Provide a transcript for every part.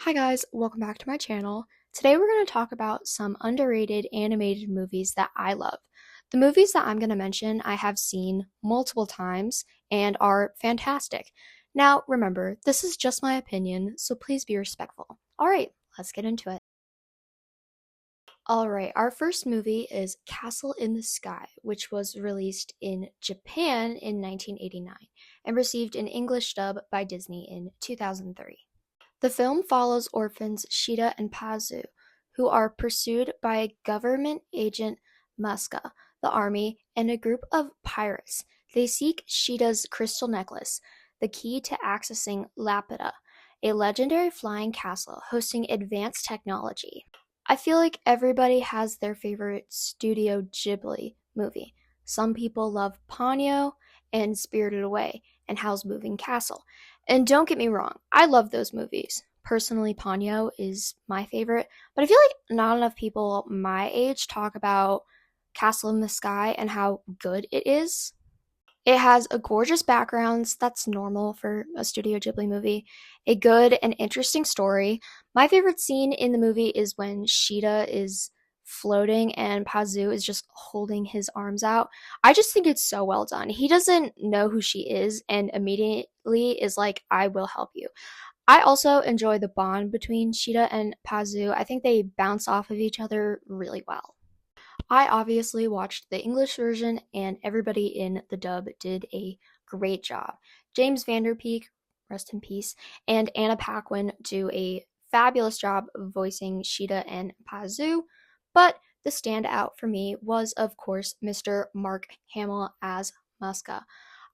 Hi guys, welcome back to my channel. Today we're going to talk about some underrated animated movies that I love. The movies that I'm going to mention I have seen multiple times and are fantastic. Now remember, this is just my opinion, so please be respectful. Alright, let's get into it. Alright, our first movie is Castle in the Sky, which was released in Japan in 1989 and received an English dub by Disney in 2003. The film follows orphans Shida and Pazu, who are pursued by government agent Muska, the army, and a group of pirates. They seek Shida's crystal necklace, the key to accessing Lapida, a legendary flying castle hosting advanced technology. I feel like everybody has their favorite Studio Ghibli movie. Some people love Ponyo and Spirited Away and Howl's Moving Castle. And don't get me wrong, I love those movies. Personally, Ponyo is my favorite, but I feel like not enough people my age talk about Castle in the Sky and how good it is. It has a gorgeous background, that's normal for a Studio Ghibli movie, a good and interesting story. My favorite scene in the movie is when Shida is floating and Pazu is just holding his arms out. I just think it's so well done. He doesn't know who she is and immediately is like, I will help you. I also enjoy the bond between Shida and Pazu. I think they bounce off of each other really well. I obviously watched the English version, and everybody in the dub did a great job. James Vanderpeek, rest in peace, and Anna Paquin do a fabulous job voicing Shida and Pazu, but the standout for me was, of course, Mr. Mark Hamill as Muska.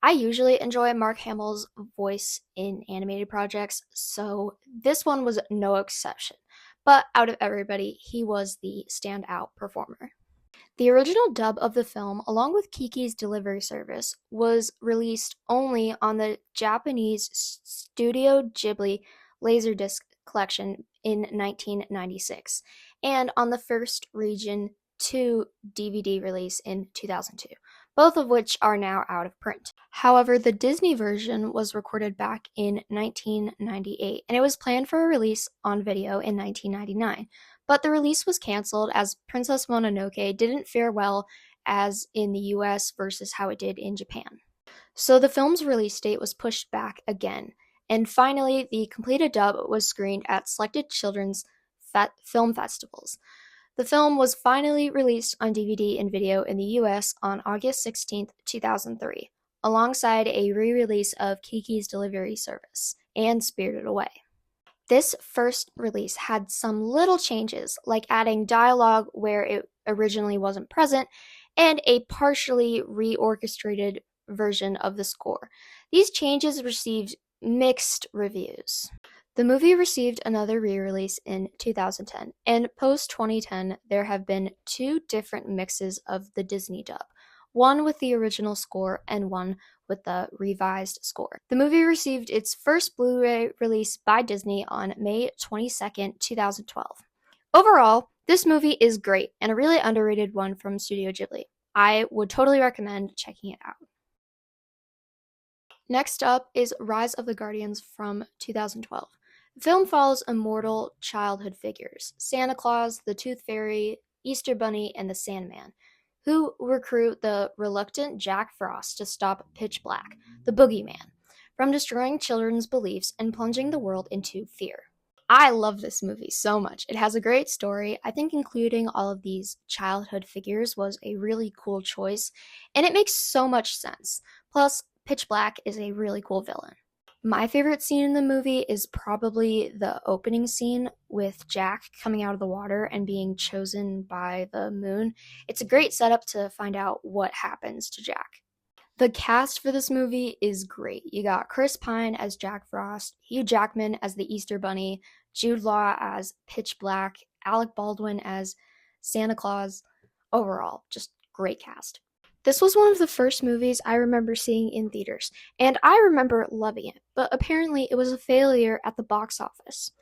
I usually enjoy Mark Hamill's voice in animated projects, so this one was no exception. But out of everybody, he was the standout performer. The original dub of the film, along with Kiki's delivery service, was released only on the Japanese Studio Ghibli Laserdisc collection in 1996, and on the first Region 2 DVD release in 2002, both of which are now out of print. However, the Disney version was recorded back in 1998, and it was planned for a release on video in 1999. But the release was canceled as Princess Mononoke didn't fare well as in the US versus how it did in Japan. So the film's release date was pushed back again, and finally the completed dub was screened at selected children's film festivals. The film was finally released on DVD and video in the US on August 16, 2003, alongside a re-release of Kiki's Delivery Service and Spirited Away. This first release had some little changes, like adding dialogue where it originally wasn't present, and a partially reorchestrated version of the score. These changes received mixed reviews. The movie received another re-release in 2010, and post-2010 there have been two different mixes of the Disney dub, one with the original score and one with the revised score. The movie received its first Blu-ray release by Disney on May 22nd, 2012. Overall, this movie is great and a really underrated one from Studio Ghibli. I would totally recommend checking it out. Next up is Rise of the Guardians from 2012. The film follows immortal childhood figures, Santa Claus, the Tooth Fairy, Easter Bunny, and the Sandman, who recruit the reluctant Jack Frost to stop Pitch Black, the boogeyman, from destroying children's beliefs and plunging the world into fear. I love this movie so much. It has a great story. I think including all of these childhood figures was a really cool choice, and it makes so much sense. Plus, Pitch Black is a really cool villain. My favorite scene in the movie is probably the opening scene with Jack coming out of the water and being chosen by the moon. It's a great setup to find out what happens to Jack. The cast for this movie is great. You got Chris Pine as Jack Frost, Hugh Jackman as the Easter Bunny, Jude Law as Pitch Black, Alec Baldwin as Santa Claus. Overall, just great cast. This was one of the first movies I remember seeing in theaters, and I remember loving it, but apparently it was a failure at the box office.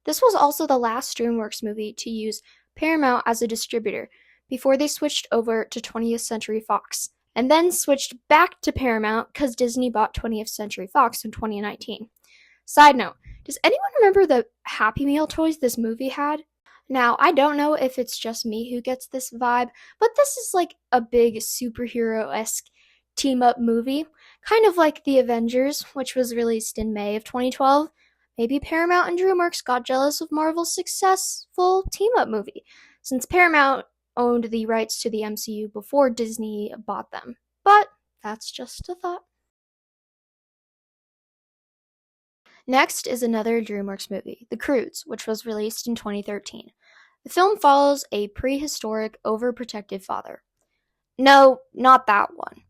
This was also the last DreamWorks movie to use Paramount as a distributor, before they switched over to 20th Century Fox, and then switched back to Paramount because Disney bought 20th Century Fox in 2019. Side note, Does anyone remember the Happy Meal toys this movie had? Now, I don't know if it's just me who gets this vibe, but this is like a big superhero esque team up movie, kind of like The Avengers, which was released in May of 2012. Maybe Paramount and DreamWorks got jealous of Marvel's successful team up movie, since Paramount owned the rights to the MCU before Disney bought them. But that's just a thought. Next is another DreamWorks movie, The Croods, which was released in 2013. The film follows a prehistoric, overprotective father. No, not that one.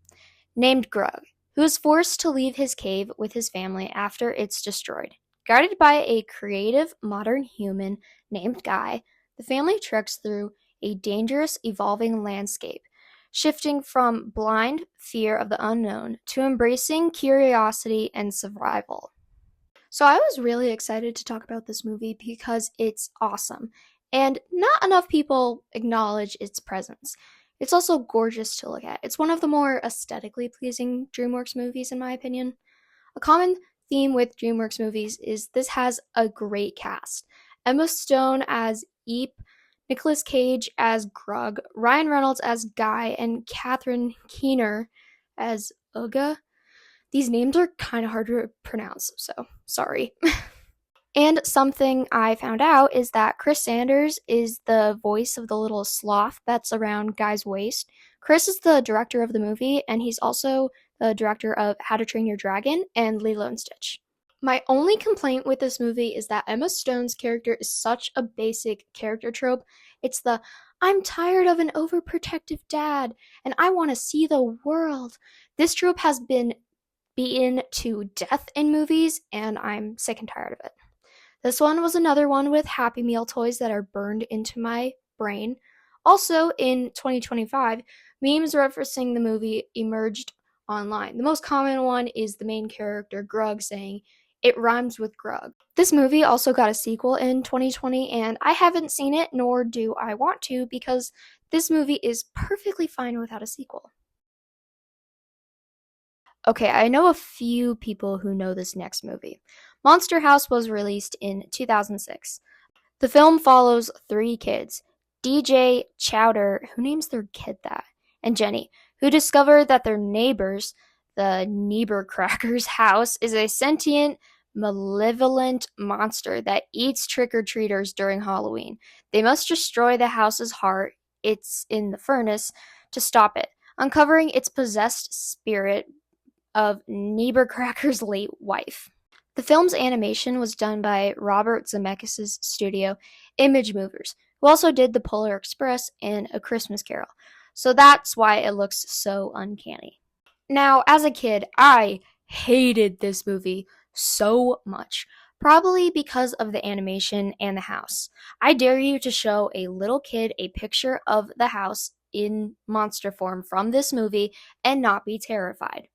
Named Grug, who is forced to leave his cave with his family after it's destroyed. Guided by a creative, modern human named Guy, the family treks through a dangerous, evolving landscape, shifting from blind fear of the unknown to embracing curiosity and survival. So I was really excited to talk about this movie because it's awesome, and not enough people acknowledge its presence. It's also gorgeous to look at. It's one of the more aesthetically pleasing DreamWorks movies, in my opinion. A common theme with DreamWorks movies is this has a great cast. Emma Stone as Eep, Nicolas Cage as Grug, Ryan Reynolds as Guy, and Catherine Keener as Uga. These names are kind of hard to pronounce, so sorry. And something I found out is that Chris Sanders is the voice of the little sloth that's around Guy's waist. Chris is the director of the movie, and he's also the director of How to Train Your Dragon and Lilo and Stitch. My only complaint with this movie is that Emma Stone's character is such a basic character trope. It's the I'm tired of an overprotective dad, and I want to see the world. This trope has been beaten to death in movies, and I'm sick and tired of it. This one was another one with Happy Meal toys that are burned into my brain. Also, in 2025, memes referencing the movie emerged online. The most common one is the main character, Grug, saying, "It rhymes with Grug." This movie also got a sequel in 2020, and I haven't seen it, nor do I want to, because this movie is perfectly fine without a sequel. Okay, I know a few people who know this next movie. Monster House was released in 2006. The film follows three kids, DJ, Chowder, who names their kid that, and Jenny, who discover that their neighbors, the Niebercracker's house, is a sentient, malevolent monster that eats trick-or-treaters during Halloween. They must destroy the house's heart, it's in the furnace, to stop it, uncovering its possessed spirit of Niebercracker's late wife. The film's animation was done by Robert Zemeckis' studio, Image Movers, who also did The Polar Express and A Christmas Carol, so that's why it looks so uncanny. Now, as a kid, I hated this movie so much, probably because of the animation and the house. I dare you to show a little kid a picture of the house in monster form from this movie and not be terrified.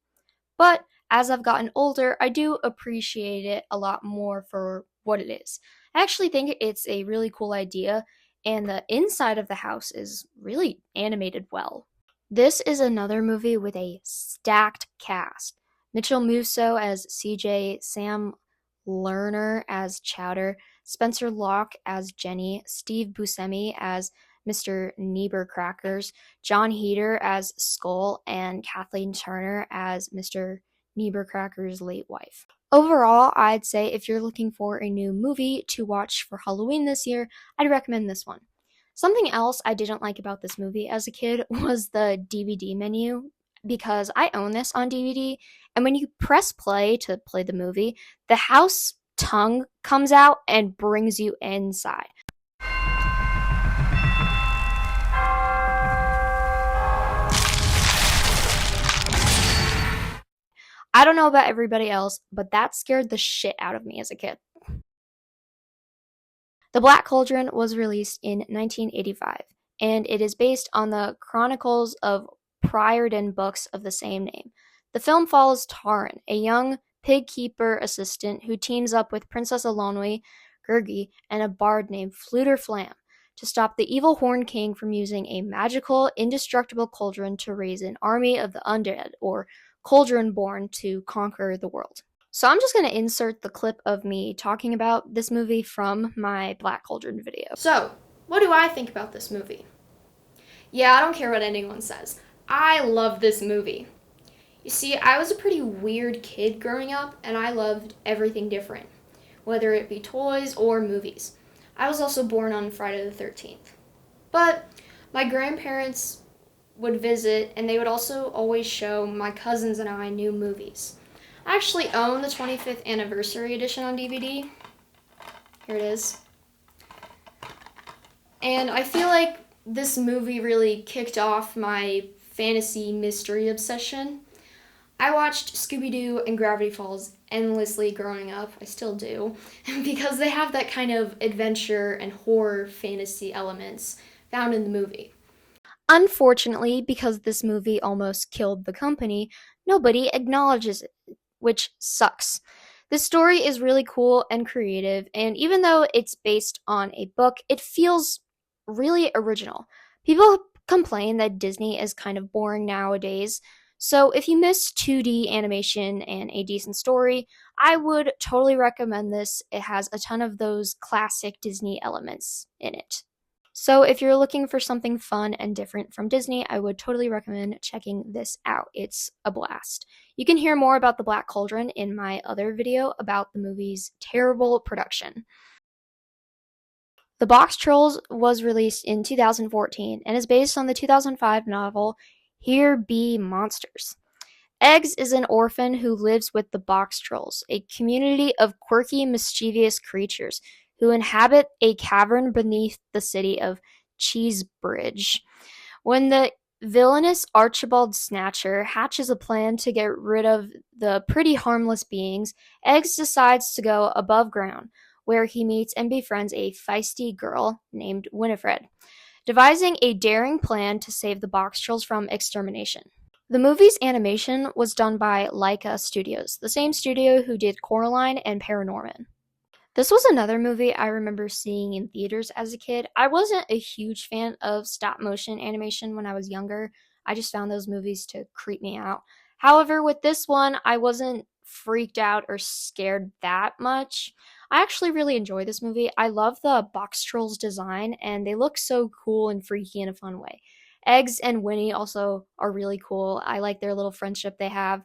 But as I've gotten older, I do appreciate it a lot more for what it is. I actually think it's a really cool idea, and the inside of the house is really animated well. This is another movie with a stacked cast. Mitchell Musso as CJ, Sam Lerner as Chowder, Spencer Locke as Jenny, Steve Buscemi as Mr. Niebercrackers, John Heder as Skull, and Kathleen Turner as Mr. Niebercracker's late wife. Overall, I'd say if you're looking for a new movie to watch for Halloween this year, I'd recommend this one. Something else I didn't like about this movie as a kid was the DVD menu, because I own this on DVD, and when you press play to play the movie, the house tongue comes out and brings you inside. I don't know about everybody else, but that scared the shit out of me as a kid. The Black Cauldron was released in 1985, and it is based on the Chronicles of Priordan books of the same name. The film follows Taran, a young pig keeper assistant who teams up with Princess Alonwe, Gurgi, and a bard named Fluter Flam to stop the evil Horn King from using a magical, indestructible cauldron to raise an army of the undead, or Cauldron Born, to conquer the world. So I'm just going to insert the clip of me talking about this movie from my Black Cauldron video. So, what do I think about this movie? Yeah, I don't care what anyone says. I love this movie. You see, I was a pretty weird kid growing up, and I loved everything different, whether it be toys or movies. I was also born on Friday the 13th. But my grandparents would visit, and they would also always show my cousins and I new movies. I actually own the 25th anniversary edition on DVD. Here it is. And I feel like this movie really kicked off my fantasy mystery obsession. I watched Scooby-Doo and Gravity Falls endlessly growing up. I still do. Because they have that kind of adventure and horror fantasy elements found in the movie. Unfortunately, because this movie almost killed the company, nobody acknowledges it, which sucks. The story is really cool and creative, and even though it's based on a book, it feels really original. People complain that Disney is kind of boring nowadays, so if you miss 2D animation and a decent story, I would totally recommend this. It has a ton of those classic Disney elements in it. So if you're looking for something fun and different from Disney, I would totally recommend checking this out. It's a blast. You can hear more about the Black Cauldron in my other video about the movie's terrible production. The Box Trolls was released in 2014 and is based on the 2005 novel Here Be Monsters. Eggs is an orphan who lives with the Box Trolls, a community of quirky, mischievous creatures who inhabit a cavern beneath the city of Cheesebridge. When the villainous Archibald Snatcher hatches a plan to get rid of the pretty harmless beings, Eggs decides to go above ground, where he meets and befriends a feisty girl named Winifred, devising a daring plan to save the Box Trolls from extermination. The movie's animation was done by Laika Studios, the same studio who did Coraline and Paranorman. This was another movie I remember seeing in theaters as a kid. I wasn't a huge fan of stop motion animation when I was younger. I just found those movies to creep me out. However, with this one, I wasn't freaked out or scared that much. I actually really enjoy this movie. I love the Box Trolls design, and they look so cool and freaky in a fun way. Eggs and Winnie also are really cool. I like their little friendship they have.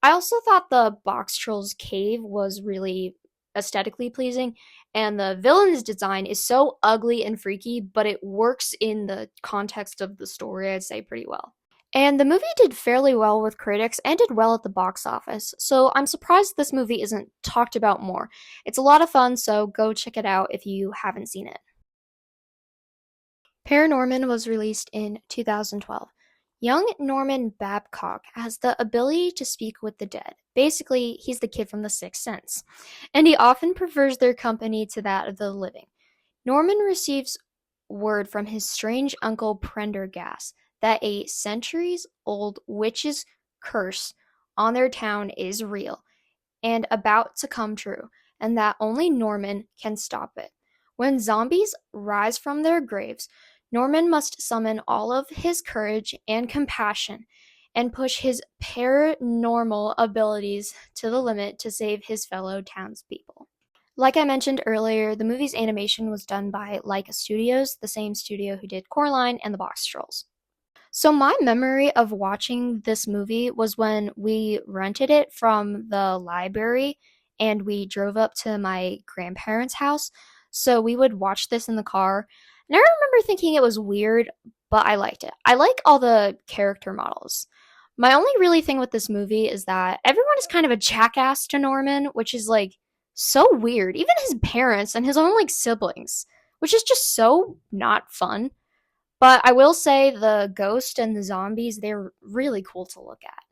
I also thought the Box Trolls cave was really aesthetically pleasing, and the villain's design is so ugly and freaky, but it works in the context of the story, I'd say, pretty well. And the movie did fairly well with critics and did well at the box office, so I'm surprised this movie isn't talked about more. It's a lot of fun, so go check it out if you haven't seen it. Paranorman was released in 2012. Young Norman Babcock has the ability to speak with the dead. Basically, he's the kid from The Sixth Sense, and he often prefers their company to that of the living. Norman receives word from his strange uncle Prendergast that a centuries-old witch's curse on their town is real and about to come true, and that only Norman can stop it. When zombies rise from their graves, Norman must summon all of his courage and compassion and push his paranormal abilities to the limit to save his fellow townspeople. Like I mentioned earlier, the movie's animation was done by Laika Studios, the same studio who did Coraline and the Box Trolls. So my memory of watching this movie was when we rented it from the library and we drove up to my grandparents' house. So we would watch this in the car. And I remember thinking it was weird, but I liked it. I like all the character models. My only really thing with this movie is that everyone is kind of a jackass to Norman, which is like so weird. Even his parents and his own like siblings, which is just so not fun. But I will say the ghost and the zombies, they're really cool to look at.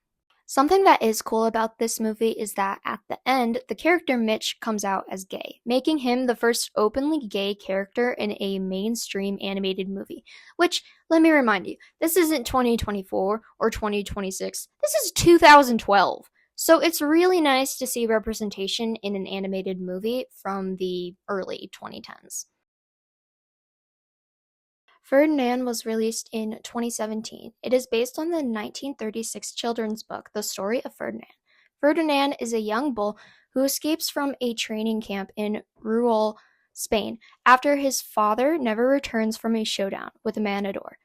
Something that is cool about this movie is that at the end, the character Mitch comes out as gay, making him the first openly gay character in a mainstream animated movie. Which, let me remind you, this isn't 2024 or 2026, this is 2012. So it's really nice to see representation in an animated movie from the early 2010s. Ferdinand was released in 2017. It is based on the 1936 children's book, The Story of Ferdinand. Ferdinand is a young bull who escapes from a training camp in rural Spain after his father never returns from a showdown with a matador.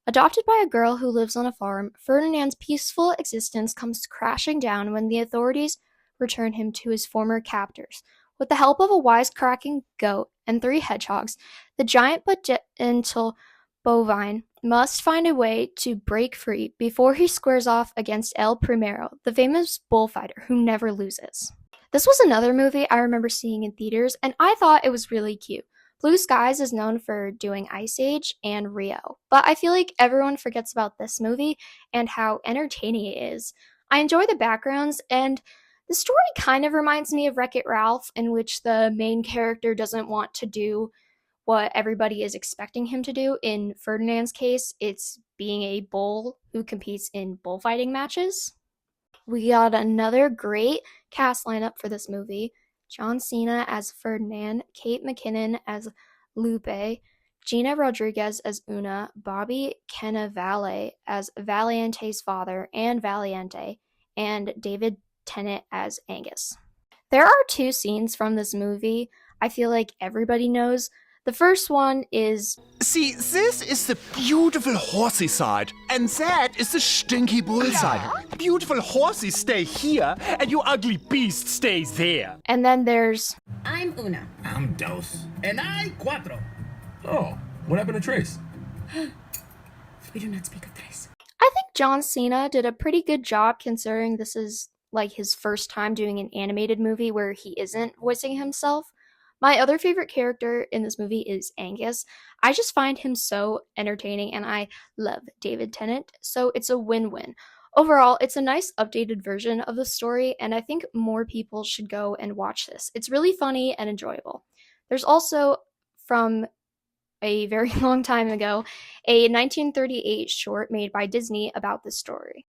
Adopted by a girl who lives on a farm, Ferdinand's peaceful existence comes crashing down when the authorities return him to his former captors. With the help of a wisecracking goat and 3 hedgehogs, the giant but gentle bovine must find a way to break free before he squares off against El Primero, the famous bullfighter who never loses. This was another movie I remember seeing in theaters, and I thought it was really cute. Blue Skies is known for doing Ice Age and Rio, but I feel like everyone forgets about this movie and how entertaining it is. I enjoy the backgrounds, and the story kind of reminds me of Wreck-It Ralph, in which the main character doesn't want to do what everybody is expecting him to do. In Ferdinand's case, it's being a bull who competes in bullfighting matches. We got another great cast lineup for this movie. John Cena as Ferdinand, Kate McKinnon as Lupe, Gina Rodriguez as Una, Bobby Cannavale as Valiente's father and Valiente, and David Tennant as Angus. There are 2 scenes from this movie I feel like everybody knows. The first one is, see, this is the beautiful horsey side, and that is the stinky bull side. Beautiful horsey stay here, and you ugly beast stays there. And then there's, I'm Una. I'm Dos. And I Cuatro. Oh, what happened to Trace? We do not speak of Tres. I think John Cena did a pretty good job considering this is like his first time doing an animated movie where he isn't voicing himself. My other favorite character in this movie is Angus. I just find him so entertaining, and I love David Tennant, so it's a win-win. Overall, it's a nice updated version of the story, and I think more people should go and watch this. It's really funny and enjoyable. There's also, from a very long time ago, a 1938 short made by Disney about this story.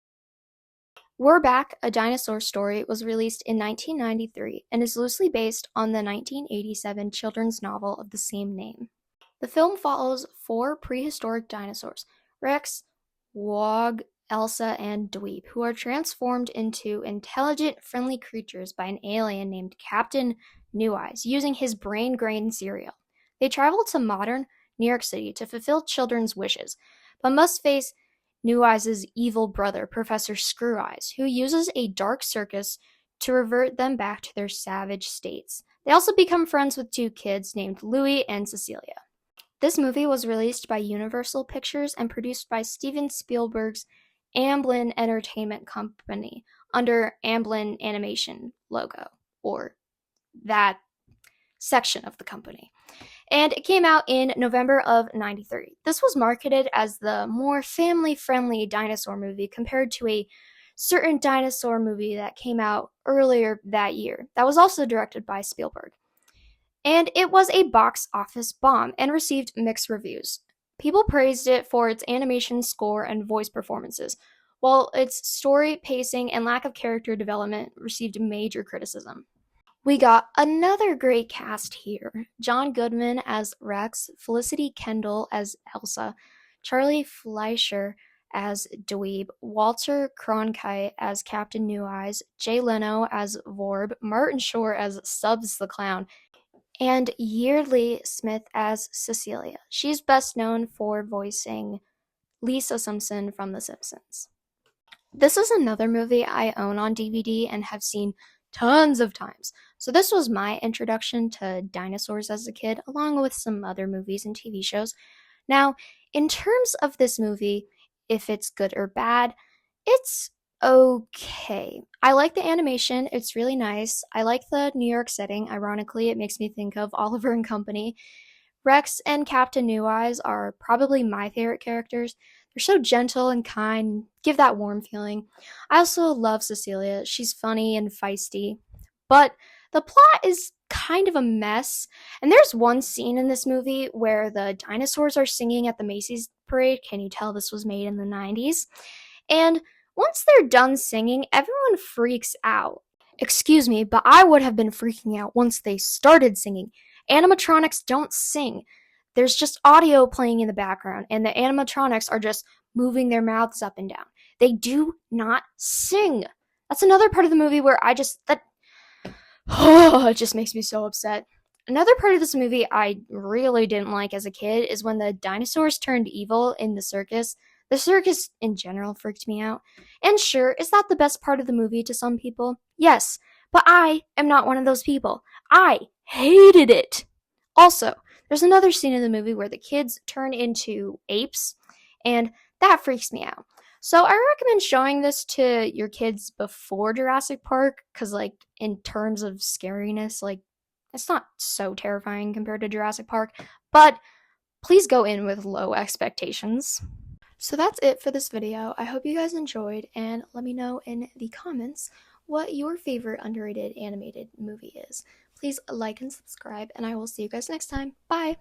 We're Back, A Dinosaur Story was released in 1993 and is loosely based on the 1987 children's novel of the same name. The film follows 4 prehistoric dinosaurs, Rex, Wog, Elsa, and Dweeb, who are transformed into intelligent, friendly creatures by an alien named Captain New Eyes, using his brain-grain cereal. They travel to modern New York City to fulfill children's wishes, but must face New Eyes' evil brother, Professor Screw Eyes, who uses a dark circus to revert them back to their savage states. They also become friends with 2 kids named Louie and Cecilia. This movie was released by Universal Pictures and produced by Steven Spielberg's Amblin Entertainment Company under Amblin Animation logo, or that section of the company. And it came out in November of '93. This was marketed as the more family-friendly dinosaur movie compared to a certain dinosaur movie that came out earlier that year that was also directed by Spielberg. And it was a box office bomb and received mixed reviews. People praised it for its animation, score, and voice performances, while its story, pacing, and lack of character development received major criticism. We got another great cast here. John Goodman as Rex, Felicity Kendall as Elsa, Charlie Fleischer as Dweeb, Walter Cronkite as Captain New Eyes, Jay Leno as Vorb, Martin Short as Stubbs the Clown, and Yeardley Smith as Cecilia. She's best known for voicing Lisa Simpson from The Simpsons. This is another movie I own on DVD and have seen tons of times. So this was my introduction to dinosaurs as a kid, along with some other movies and TV shows. Now, in terms of this movie, if it's good or bad, it's okay. I like the animation, it's really nice. I like the New York setting. Ironically, it makes me think of Oliver and Company. Rex and Captain New Eyes are probably my favorite characters. They're so gentle and kind, give that warm feeling. I also love Cecilia. She's funny and feisty. But the plot is kind of a mess. And there's one scene in this movie where the dinosaurs are singing at the Macy's parade. Can you tell this was made in the 90s? And once they're done singing, everyone freaks out. Excuse me, but I would have been freaking out once they started singing. Animatronics don't sing. There's just audio playing in the background, and the animatronics are just moving their mouths up and down. They do not sing. That's another part of the movie where oh, it just makes me so upset. Another part of this movie I really didn't like as a kid is when the dinosaurs turned evil in the circus. The circus in general freaked me out. And sure, is that the best part of the movie to some people? Yes, but I am not one of those people. I hated it. Also, there's another scene in the movie where the kids turn into apes, and that freaks me out. So I recommend showing this to your kids before Jurassic Park, because, like, in terms of scariness, like, it's not so terrifying compared to Jurassic Park, but please go in with low expectations. So that's it for this video. I hope you guys enjoyed, and let me know in the comments what your favorite underrated animated movie is. Please like and subscribe, and I will see you guys next time. Bye!